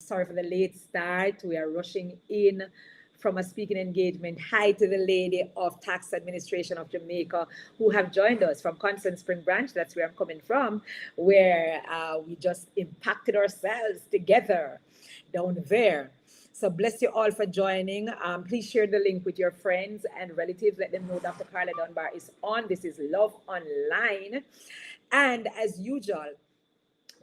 Sorry for the late start. We are rushing in from a speaking engagement. Hi to the lady of Tax Administration of Jamaica who have joined us from Constant Spring Branch. That's where I'm coming from, where we just impacted ourselves together down there. So bless you all for joining. Please share the link with your friends and relatives. Let them know Dr. Carla Dunbar is on. This is Love Online. And as usual,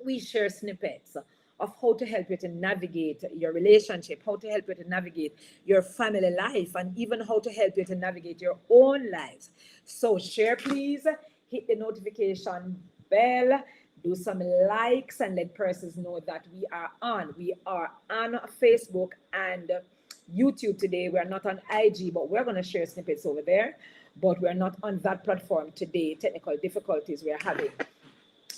we share snippets of how to help you to navigate your relationship, how to help you to navigate your family life, and even how to help you to navigate your own lives. So share, please. Hit the notification bell. Do some likes and let persons know that we are on. We are on Facebook and YouTube today. We're not on IG, but we're going to share snippets over there. But we're not on that platform today. Technical difficulties we're having.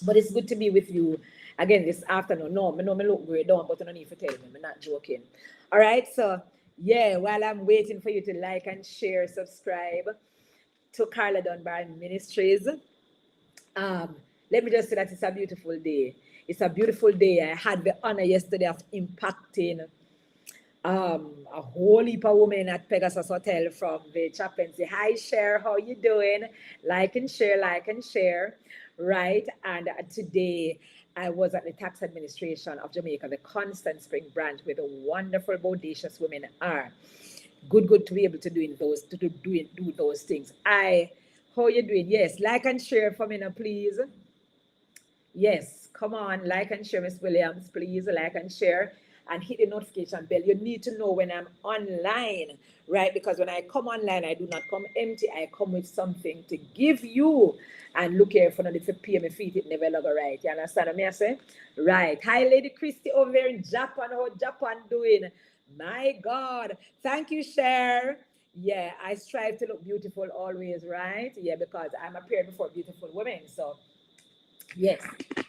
But it's good to be with you again this afternoon. No, I know me look great down, but I don't need to tell me. I'm not joking. All right, so yeah, while I'm waiting for you to like and share, subscribe to Carla Dunbar Ministries. Let me just say that it's a beautiful day. It's a beautiful day. I had the honor yesterday of impacting a whole heap of women at Pegasus Hotel from the chaplaincy. Hi, Cher, how you doing? Like and share, right? And today I was at the Tax Administration of Jamaica, the Constant Spring Branch, where the wonderful, bodacious women are. Good to be able to do those things. How you doing? Yes, like and share for me now, please. Yes, come on, like and share, Miss Williams, please, like and share and hit the notification bell. You need to know when I'm online, right? Because when I come online, I do not come empty. I come with something to give you. And look here, for now, if you pay me feet, it never look right. You understand what I say? Right. Hi, Lady Christy over there in Japan. How Japan doing? My God. Thank you, Cher. Yeah, I strive to look beautiful always, right? Yeah, because I'm appearing before beautiful women. So yes,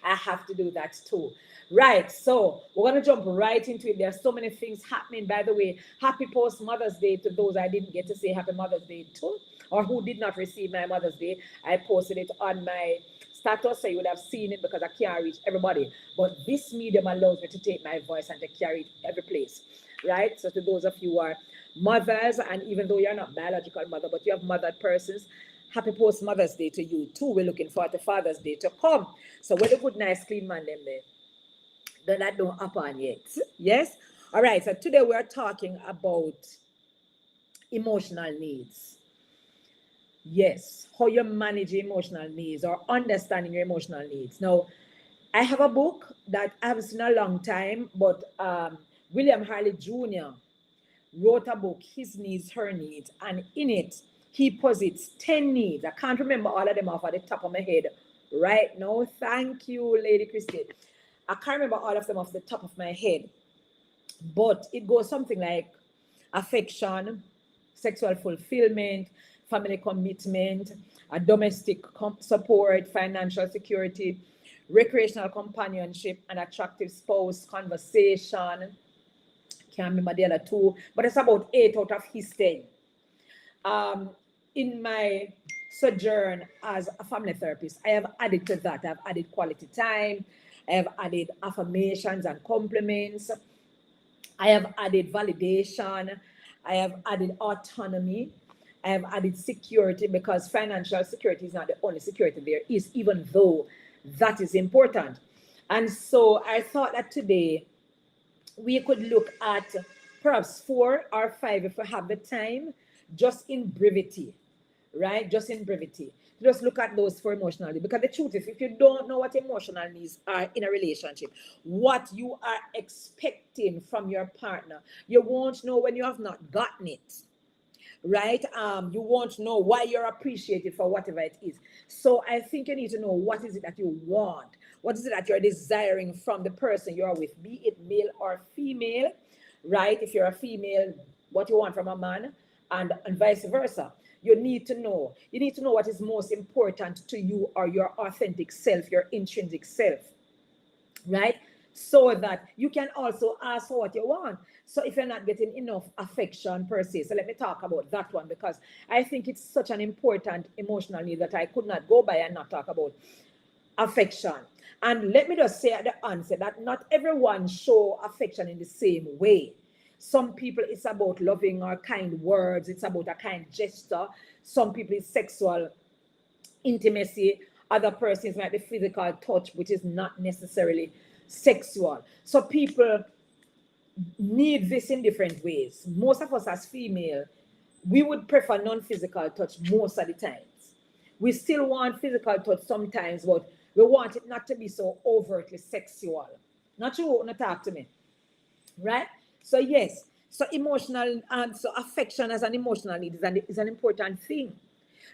I have to do that too. Right, so we're going to jump right into it. There are so many things happening. By the way, happy post Mother's Day to those I didn't get to say happy Mother's Day to, or who did not receive my Mother's Day. I posted it on my status, so you would have seen it because I can't reach everybody. But this medium allows me to take my voice and to carry it every place, right? So to those of you who are mothers, and even though you're not biological mother, but you have mothered persons, happy post Mother's Day to you too. We're looking forward to Father's Day to come. So with a good, nice, clean man them there. That don't happen yet. Yes? All right, so today we're talking about emotional needs. Yes, how you manage your emotional needs or understanding your emotional needs. Now, I have a book that I haven't seen a long time, but William Harley Jr. wrote a book, His Needs, Her Needs, and in it, he posits 10 needs. I can't remember all of them off at the top of my head right now. Thank you, Lady Christy. I can't remember all of them off the top of my head, but it goes something like affection, sexual fulfillment, family commitment, a domestic support, financial security, recreational companionship, an attractive spouse, conversation. Can't remember the other two, but it's about 8 out of his 10. In my sojourn as a family therapist, I have added to that. I've added quality time. I have added affirmations and compliments. I have added validation. I have added autonomy. I have added security, because financial security is not the only security there is, even though that is important. And so I thought that today we could look at perhaps 4 or 5 if we have the time, just in brevity, right? Just in brevity. Just look at those for emotional needs. Because the truth is, if you don't know what emotional needs are in a relationship, what you are expecting from your partner, you won't know when you have not gotten it, right? You won't know why you're appreciated for whatever it is. So I think you need to know, what is it that you want? What is it that you're desiring from the person you're with, be it male or female, right? If you're a female, what you want from a man, and vice versa. You need to know. You need to know what is most important to you, or your authentic self, your intrinsic self, right? So that you can also ask for what you want. So if you're not getting enough affection per se, so let me talk about that one, because I think it's such an important emotional need that I could not go by and not talk about. affection. And let me just say at the onset that not everyone show affection in the same way. Some people it's about loving or kind words, it's about a kind gesture. Some people it's sexual intimacy. Other persons might be physical touch, which is not necessarily sexual. So people need this in different ways. Most of us as female, we would prefer non-physical touch most of the times. We still want physical touch sometimes, but we want it not to be so overtly sexual. Not sure what to talk to me, right? So yes, so emotional and so affection as an emotional need is an important thing,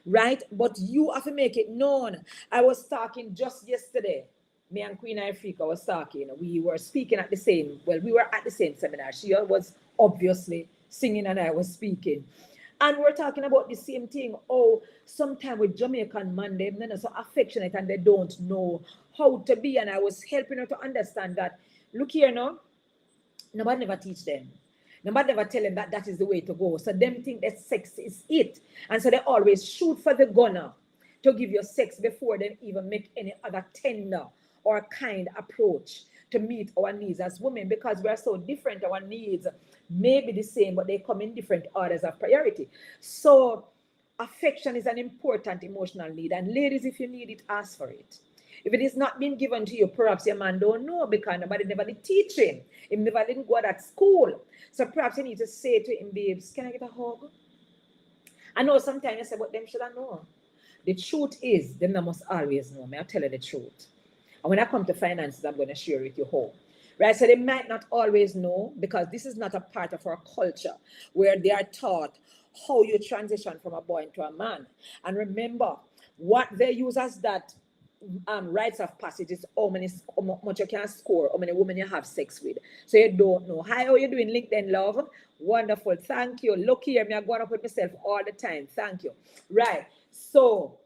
right? But you have to make it known. I was talking just yesterday. Me and Queen Africa was talking. We were speaking at the same, well, we were at the same seminar. She was obviously singing and I was speaking. And we're talking about the same thing. Oh, sometimes with Jamaican man, they're not so affectionate and they don't know how to be. And I was helping her to understand that, look here now, nobody never teach them. Nobody never tell them that that is the way to go. So them think that sex is it. And so they always shoot for the gunner to give you sex before they even make any other tender or kind approach to meet our needs as women, because we are so different. Our needs may be the same, but they come in different orders of priority. So affection is an important emotional need. And ladies, if you need it, ask for it. If it is not being given to you, perhaps your man don't know because nobody never did teach him. He never didn't go to that school. So perhaps you need to say to him, babes, can I get a hug? I know sometimes you say, but them should I know. The truth is, them must always know. May I tell you the truth. And when I come to finances, I'm going to share with you how. Right? So they might not always know because this is not a part of our culture where they are taught how you transition from a boy into a man. And remember, what they use as that rites of passage is how much you can score, how many women you have sex with. So you don't know. Hi, how you doing, LinkedIn love? Wonderful. Thank you. Look here, me, I go up with myself all the time. Thank you. Right. So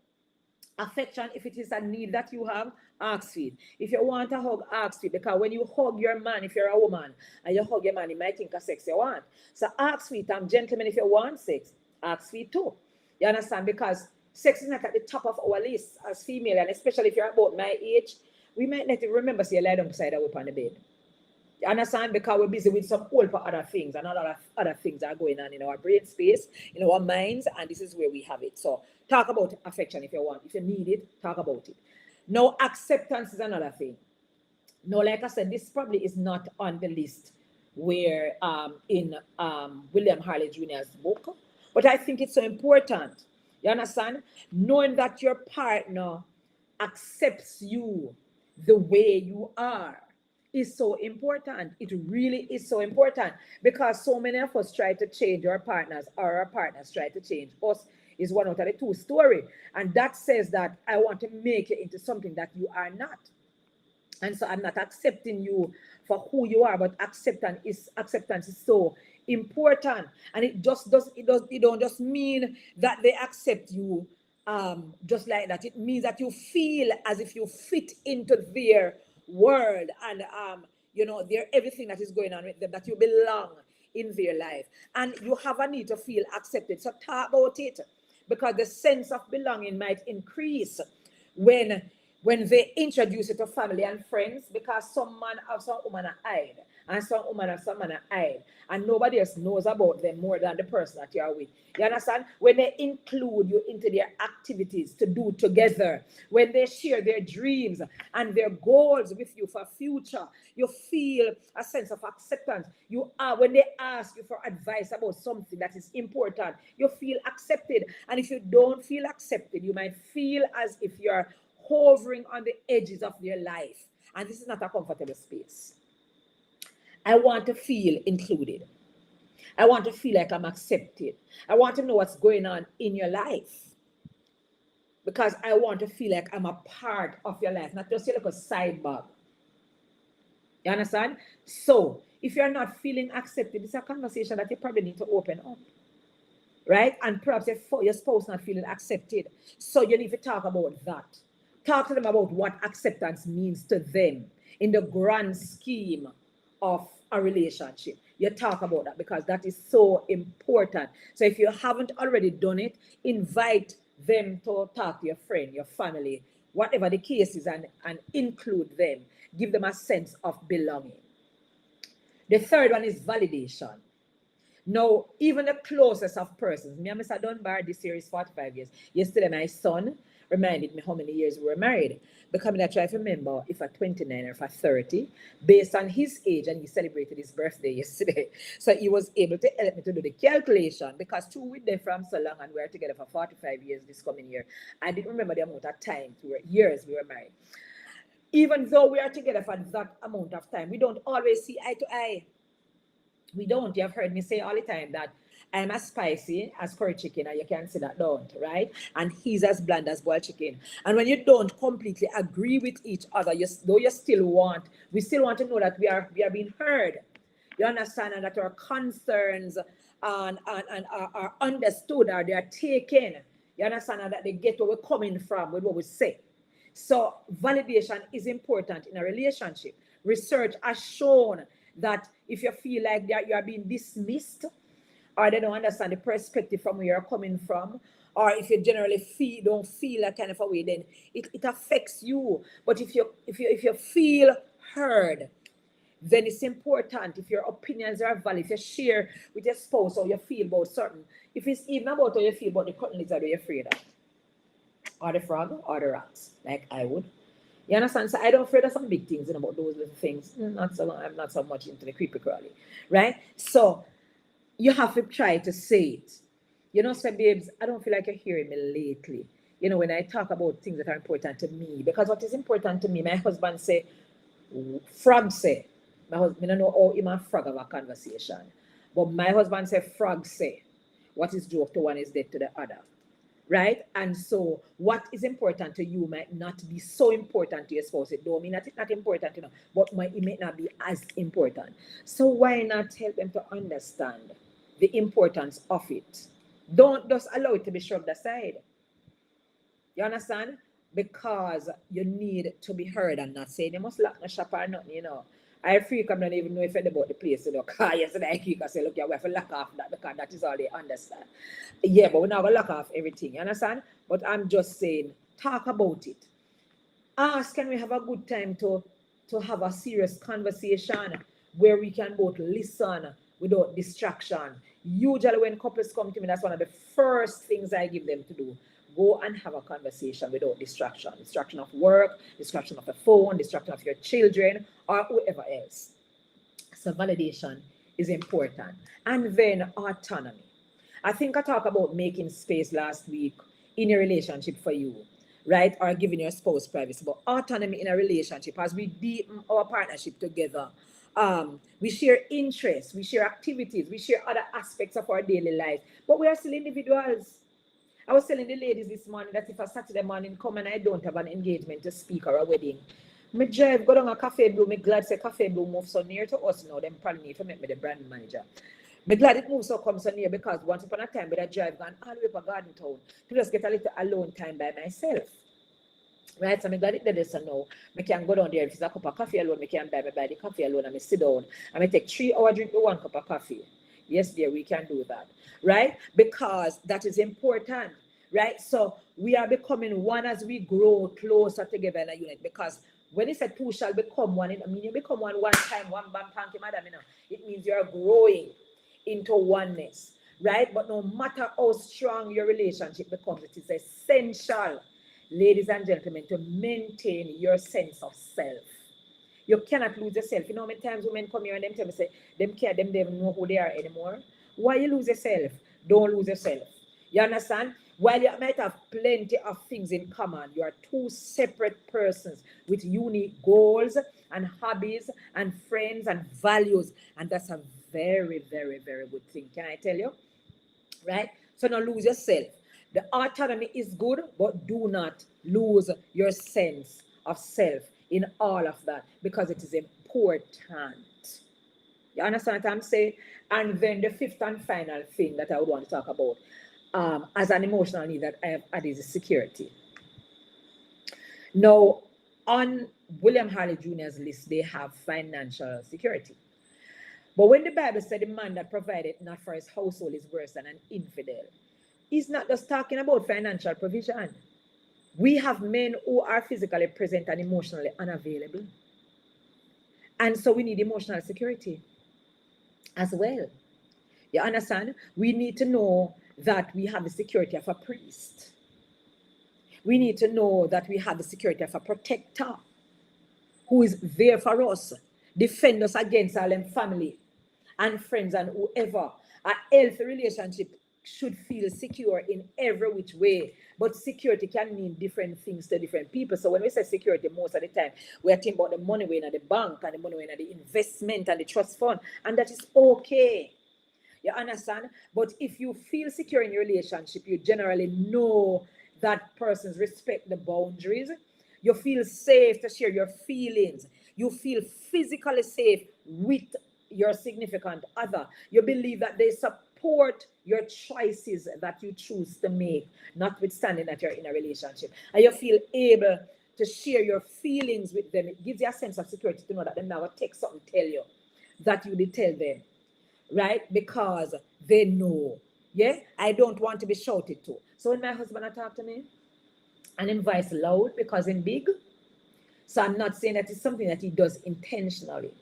affection, if it is a need that you have, ask for it. If you want a hug, ask for it. Because when you hug your man, if you're a woman, and you hug your man, he might think of sex you want. So ask for it. Gentlemen, if you want sex, ask for it too. You understand? Because sex is not at the top of our list as female, and especially if you're about my age, we might let you remember, say, lie down beside her on the bed. You understand? Because we're busy with some whole other things, and a lot of other things are going on in our brain space, in our minds, and this is where we have it. So talk about affection if you want. If you need it, talk about it. Now, acceptance is another thing. Now, like I said, this probably is not on the list where in William Harley Jr.'s book, but I think it's so important. You understand? Knowing that your partner accepts you the way you are is so important. It really is so important because so many of us try to change our partners or our partners try to change us is one out of the two story. And that says that I want to make you into something that you are not. And so I'm not accepting you for who you are, but acceptance is so important. And it don't just mean that they accept you just like that. It means that you feel as if you fit into their world and they're everything that is going on with them, that you belong in their life. And you have a need to feel accepted. So talk about it, because the sense of belonging might increase when they introduce you to family and friends, because some man have some woman are hide, and some woman have some man are hide, and nobody else knows about them more than the person that you are with. You understand? When they include you into their activities to do together, when they share their dreams and their goals with you for future, you feel a sense of acceptance. When they ask you for advice about something that is important, you feel accepted. And if you don't feel accepted, you might feel as if you're hovering on the edges of their life. And this is not a comfortable space. I want to feel included. I want to feel like I'm accepted. I want to know what's going on in your life. Because I want to feel like I'm a part of your life, not just like a sidebar. You understand? So, if you're not feeling accepted, it's a conversation that you probably need to open up. Right? And perhaps your spouse not feeling accepted. So, you need to talk about that. Talk to them about what acceptance means to them in the grand scheme of a relationship. You talk about that because that is so important. So if you haven't already done it, invite them to talk to your friend, your family, whatever the case is, and include them. Give them a sense of belonging. The third one is validation. Now, even the closest of persons, me and Mr. Dunbar, this year is 45 years. Yesterday, my son reminded me how many years we were married. Because I try to remember if at 29 or if at 30, based on his age, and he celebrated his birthday yesterday. So he was able to help me to do the calculation, because two with them from so long, and we are together for 45 years this coming year. I didn't remember the amount of time, years we were married. Even though we are together for that amount of time, we don't always see eye to eye. We don't. You have heard me say all the time that I'm as spicy as curry chicken, and you can see that, don't, right? And he's as bland as boiled chicken. And when you don't completely agree with each other, we still want to know that we are being heard. You understand? And that our concerns are understood, or they are taken. You understand? And that they get where we're coming from with what we say. So validation is important in a relationship. Research has shown that if you feel like you are being dismissed, or they don't understand the perspective from where you're coming from, or if you generally don't feel that kind of a way, then it affects you. But if you feel heard, then it's important. If your opinions are valid, if you share with your spouse how you feel about certain, if it's even about how you feel about the cotton lizard you're afraid of, or the frog, or the rats, like I would. You understand? So I don't afraid of some big things, about those little things. I'm not so much into the creepy crawly, right? So you have to try to say it. So babes, I don't feel like you're hearing me lately. When I talk about things that are important to me, because what is important to me, my husband say, frog say. My husband, I don't know how him and frog have a conversation, but my husband say, frog say, what is joke to one is dead to the other. Right? And so what is important to you might not be so important to your spouse. It don't mean that it's not important, but it may not be as important. So why not help them to understand the importance of it? Don't just allow it to be shoved aside. You understand? Because you need to be heard, and not saying you must lock the shop or nothing, I freak, I don't even know if it's about the place, because yesterday I freak, I say, look, we have to lock off that, because that is all they understand. Yeah, but we're not going to lock off everything, you understand? But I'm just saying, talk about it. Ask, can we have a good time to have a serious conversation where we can both listen without distraction. Usually when couples come to me, that's one of the first things I give them to do. Go and have a conversation without distraction. Distraction of work, distraction of the phone, distraction of your children, or whoever else. So validation is important. And then autonomy. I think I talked about making space last week in a relationship for you, right? Or giving your spouse privacy. But autonomy in a relationship, as we deepen our partnership together, we share interests, we share activities, we share other aspects of our daily life, but we are still individuals. I was telling the ladies this morning that if a Saturday morning come and I don't have an engagement to speak or a wedding, me drive, go down a Cafe Blue, me glad say Cafe Blue move so near to us now, them probably need to make me the brand manager. Me glad it moves so come so near, because once upon a time with a drive gone all the way to Garden Town to just get a little alone time by myself. Right, so I glad it did this, so now I can go down there. If it's a cup of coffee alone, I can buy the coffee alone and I sit down and I take 3 hours drink with 1 cup of coffee. Yes, dear, we can do that, right? Because that is important, right? So we are becoming one as we grow closer together in a unit. Because when it said two shall become one, I mean you become one time, one bam panky madam, it means you are growing into oneness, right? But no matter how strong your relationship becomes, it is essential, ladies and gentlemen, to maintain your sense of self. You cannot lose yourself. You know how many times women come here and them tell me, say, them care, them don't know who they are anymore. Why you lose yourself? Don't lose yourself. You understand? While you might have plenty of things in common, you are two separate persons with unique goals and hobbies and friends and values. And that's a very, very, very good thing. Can I tell you? Right? So don't lose yourself. The autonomy is good, but do not lose your sense of self in all of that, because it is important. You understand what I'm saying? And then the fifth and final thing that I would want to talk about as an emotional need that I have had is security. Now, on William Harley Jr.'s list, they have financial security. But when the Bible said the man that provided not for his household is worse than an infidel, he's not just talking about financial provision. We have men who are physically present and emotionally unavailable. And so we need emotional security as well. You understand? We need to know that we have the security of a priest. We need to know that we have the security of a protector who is there for us, defend us against all them family and friends and whoever. A healthy relationship should feel secure in every which way. But security can mean different things to different people. So when we say security, most of the time, we are thinking about the money weighing at the bank and the money weighing at the investment and the trust fund. And that is okay. You understand? But if you feel secure in your relationship, you generally know that persons respect the boundaries. You feel safe to share your feelings. You feel physically safe with your significant other. You believe that they support your choices that you choose to make, notwithstanding that you're in a relationship. And you feel able to share your feelings with them. It gives you a sense of security to know that they never take something tell you that you did tell them. Right? Because they know. Yeah? I don't want to be shouted to. So when my husband talk to me, and him voice loud because he's big. So I'm not saying that it's something that he does intentionally.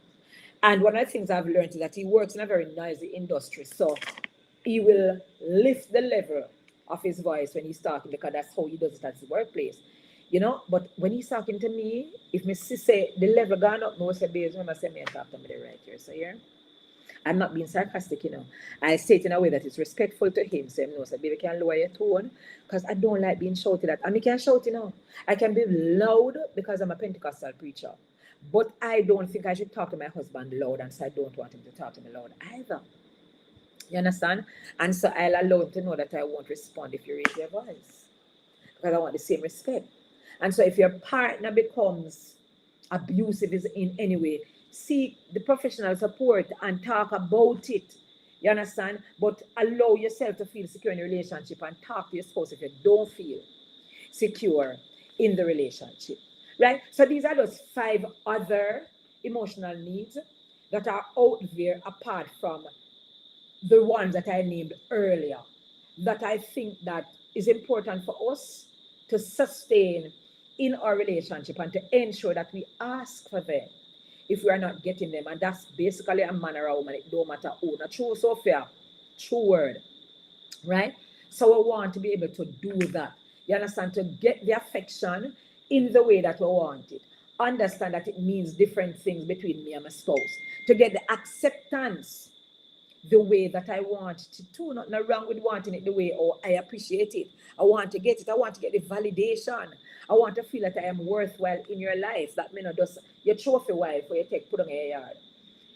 And one of the things I've learned is that he works in a very noisy industry. So he will lift the level of his voice when he's talking because that's how he does it at his workplace. You know, but when he's talking to me, if me say the level gone up, no say babes, remember say me and talk to me right here. So here. I'm not being sarcastic, you know. I say it in a way that is respectful to him. So, you know, so baby can lower your tone because I don't like being shouted at. And I can shout, you know. I can be loud because I'm a Pentecostal preacher. But I don't think I should talk to my husband loud, and so I don't want him to talk to me loud either. You understand? And so I'll allow him to know that I won't respond if you raise your voice. Because I want the same respect. And so if your partner becomes abusive in any way, seek the professional support and talk about it. You understand? But allow yourself to feel secure in the relationship and talk to your spouse if you don't feel secure in the relationship. Right? So these are those 5 other emotional needs that are out there apart from the ones that I named earlier, that I think that is important for us to sustain in our relationship and to ensure that we ask for them if we are not getting them. And that's basically a man or a woman, it don't matter who. Not true, Sophia. True word. Right? So we want to be able to do that. You understand? To get the affection in the way that we want it. Understand that it means different things between me and my spouse. To get the acceptance the way that I want to do. Nothing wrong with wanting it the way or I appreciate it. I want to get it. I want to get the validation. I want to feel that I am worthwhile in your life. That may not just your trophy wife or you take put on your yard.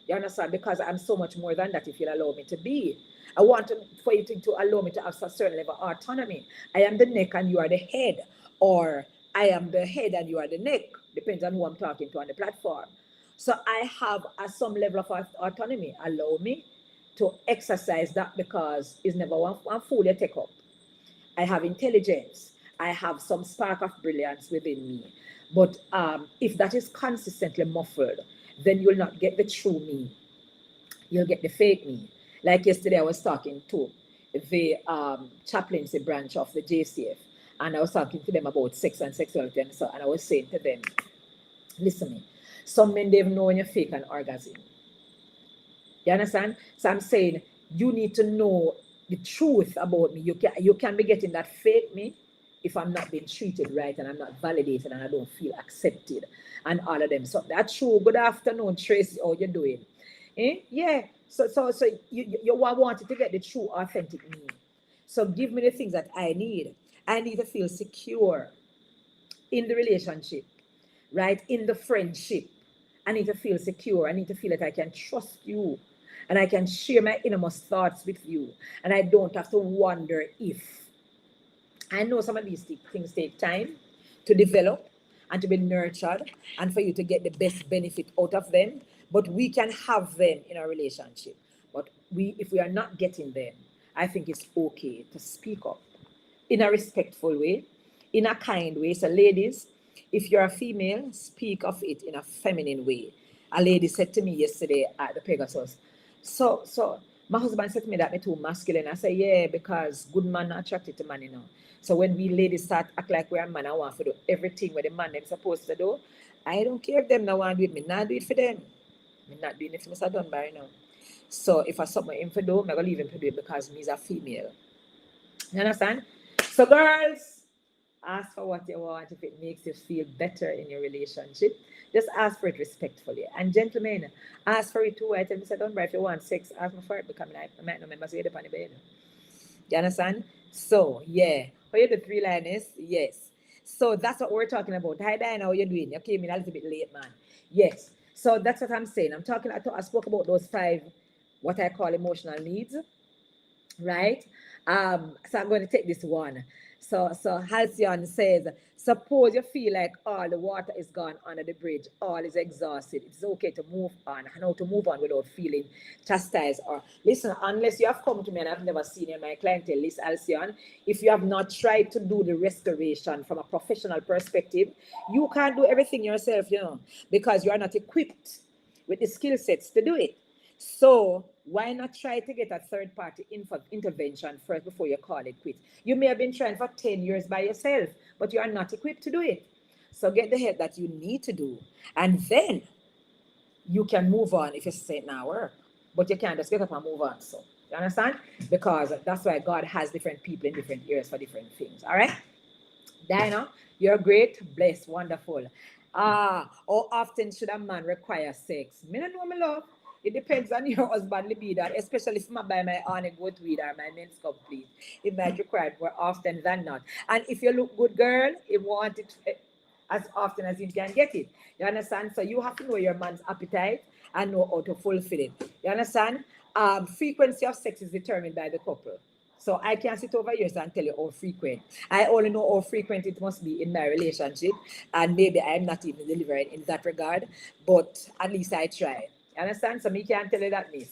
You understand? Because I'm so much more than that if you'll allow me to be. I want for you to allow me to have a certain level of autonomy. I am the neck and you are the head. Or I am the head and you are the neck. Depends on who I'm talking to on the platform. So I have some level of autonomy. Allow me to exercise that because it's never one food you take up. I have intelligence. I have some spark of brilliance within me. But if that is consistently muffled, then you'll not get the true me. You'll get the fake me. Like yesterday, I was talking to the chaplaincy branch of the JCF, and I was talking to them about sex and sexuality, and I was saying to them, listen me, some men, they've known when you fake an orgasm. You understand? So I'm saying you need to know the truth about me. You can be getting that fake me if I'm not being treated right and I'm not validated and I don't feel accepted and all of them. So that's true. Good afternoon, Tracy. How you doing? Yeah. So you wanted to get the true, authentic me. So give me the things that I need. I need to feel secure in the relationship, right? In the friendship. I need to feel secure. I need to feel that I can trust you and I can share my innermost thoughts with you. And I don't have to wonder if. I know some of these things take time to develop and to be nurtured and for you to get the best benefit out of them. But we can have them in our relationship. But if we are not getting them, I think it's okay to speak up in a respectful way, in a kind way. So ladies, if you're a female, speak of it in a feminine way. A lady said to me yesterday at the Pegasus, so My husband said to me that me too masculine. I say, yeah, because good man not attracted to man, you know. So when we ladies start act like we're a man, I want to do everything what the man them supposed to do. I don't care if them no want to do it. Me not do it for them. Me not doing it for Mr. Dunbar, you know. So if I something him for do, I'm gonna leave him to do it because me's a female. You understand? So girls, ask for what you want if it makes you feel better in your relationship. Just ask for it respectfully. And gentlemen, ask for it too. I tell Mr. Dunbar, if you want sex, ask me for it because I might not remember to get up on the bed. You understand? So, yeah. How you do three liners? Yes. So that's what we're talking about. Hi, Diana, how you doing? You came in a little bit late, man. Yes. So that's what I'm saying. I spoke about those 5, what I call emotional needs, right? So I'm going to take this one. So Halcyon says, suppose you feel like all the water is gone under the bridge, all is exhausted. It's okay to move on. How to move on without feeling chastised or listen, unless you have come to me and I've never seen you in my clientele list, Halcyon, if you have not tried to do the restoration from a professional perspective, you can't do everything yourself, you know, because you are not equipped with the skill sets to do it. So why not try to get a third party intervention first before you call it quits? You may have been trying for 10 years by yourself, but you are not equipped to do it. So get the help that you need to do. And then you can move on if you say it now work. But you can't just get up and move on. So you understand? Because that's why God has different people in different areas for different things. All right? Diana, you're great, blessed, wonderful. How often should a man require sex? Me don't know, my love. It depends on your husband libido, especially if I buy my honey goat weed or my men's cup, please. It might require more often than not. And if you look good, girl, it want it as often as you can get it. You understand? So you have to know your man's appetite and know how to fulfill it. You understand? Frequency of sex is determined by the couple. So I can't sit over here and tell you how frequent. I only know how frequent it must be in my relationship, and maybe I'm not even delivering in that regard, but at least I try. You understand? So me can't tell you that, miss.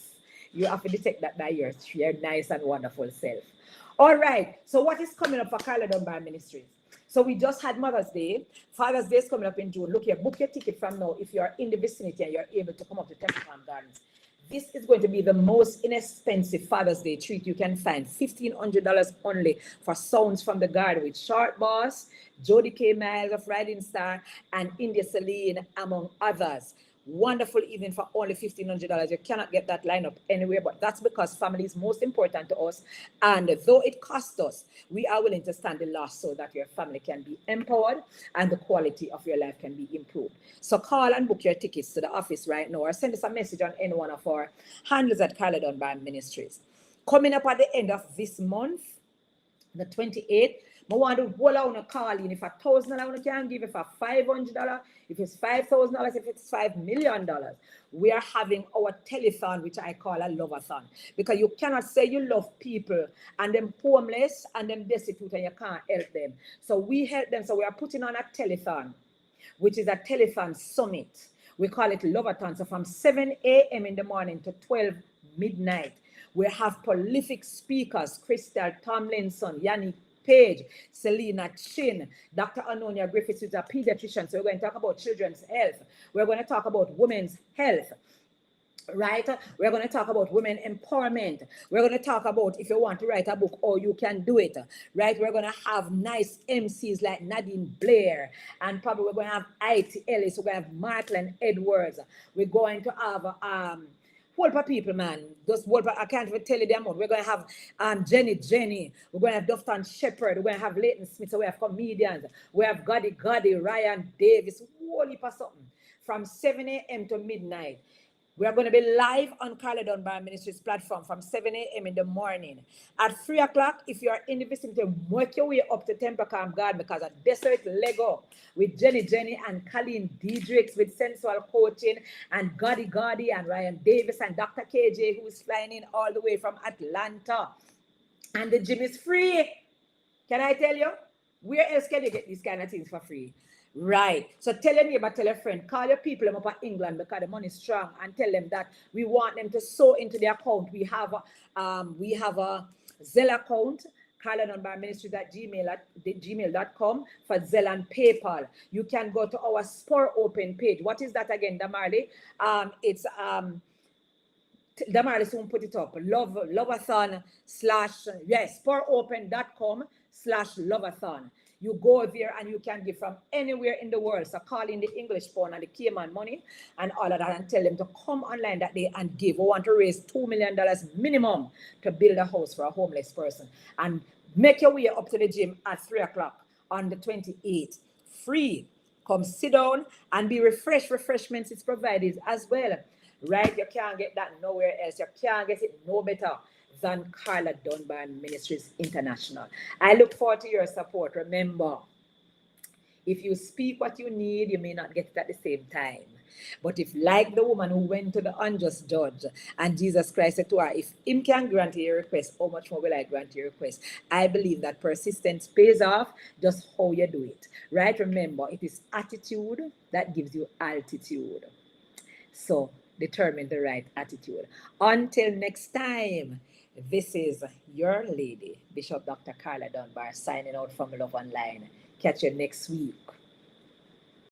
You have to detect that by your nice and wonderful self. All right. So what is coming up for Carla Dunbar Ministries? So we just had Mother's Day. Father's Day is coming up in June. Look here, book your ticket from now if you're in the vicinity and you're able to come up to Temple Farm Gardens. This is going to be the most inexpensive Father's Day treat you can find. $1,500 only for Sounds from the Garden with Short Boss, Jody K. Miles of Riding Star, and India Celine, among others. Wonderful evening for only $1,500. You cannot get that lineup anywhere, but that's because family is most important to us. And though it costs us, we are willing to stand the loss so that your family can be empowered and the quality of your life can be improved. So call and book your tickets to the office right now or send us a message on any one of our handles at Carla Dunbar Ministries. Coming up at the end of this month, the 28th, I want to hold on a call in. If $1,000 can give, if $500, if it's $5,000, if it's $5 million, we are having our telethon, which I call a love-a-thon. Because you cannot say you love people and them homeless and them destitute and you can't help them. So we help them. So we are putting on a telethon, which is a telethon summit. We call it love-a-thon. So from 7 a.m. in the morning to 12 midnight, we have prolific speakers, Crystal Tomlinson, Yannick Page, Selena Chin, Dr. Anonia Griffiths, who's a pediatrician. So we're going to talk about children's health. We're going to talk about women's health. Right? We're going to talk about women empowerment. We're going to talk about if you want to write a book or you can do it. Right? We're going to have nice MCs like Nadine Blair, and probably we're going to have IT Ellis. We're going to have Martland Edwards. We're going to have whole of people, man. Just whole I can't even tell you the amount. We're going to have Jenny. We're going to have Dufton Shepherd. We're going to have Leighton Smith. So we have comedians. We have Gotti, Ryan Davis. Whole heap of something. From 7 a.m. to midnight. We are going to be live on Carla Dunbar Ministries platform from 7 a.m. in the morning. At 3 o'clock, if you are in the vicinity, work your way up to Temple Camp Garden because a desert Lego with Jenny and Colleen Diedrichs with sensual coaching and Gotti and Ryan Davis and Dr. KJ who is flying in all the way from Atlanta. And the gym is free. Can I tell you? Where else can you get these kind of things for free? Right. So tell your neighbor, tell your friend, call your people up at England because the money is strong, and tell them that we want them to sow into the account. We have a Zelle account, Carla Dunbar Ministries at gmail.com for Zelle and PayPal. You can go to our Spur Open page. What is that again, Damarley? It's Damar soon put it up. Loveathon / yes, sporopen.com/loveathon. You go there and you can give from anywhere in the world. So call in the English phone and the Cayman money and all of that and tell them to come online that day and give. We want to raise $2 million minimum to build a house for a homeless person. And make your way up to the gym at 3 o'clock on the 28th. Free. Come sit down and be refreshed. Refreshments is provided as well. Right? You can't get that nowhere else. You can't get it no better than Carla Dunbar Ministries International. I look forward to your support. Remember, if you speak what you need, you may not get it at the same time. But if, like the woman who went to the unjust judge, and Jesus Christ said to her, if him can grant you your request, how much more will I grant your request? I believe that persistence pays off, just how you do it. Right? Remember, it is attitude that gives you altitude. So determine the right attitude. Until next time, this is your lady, Bishop Dr. Carla Dunbar, signing out from Love Online. Catch you next week.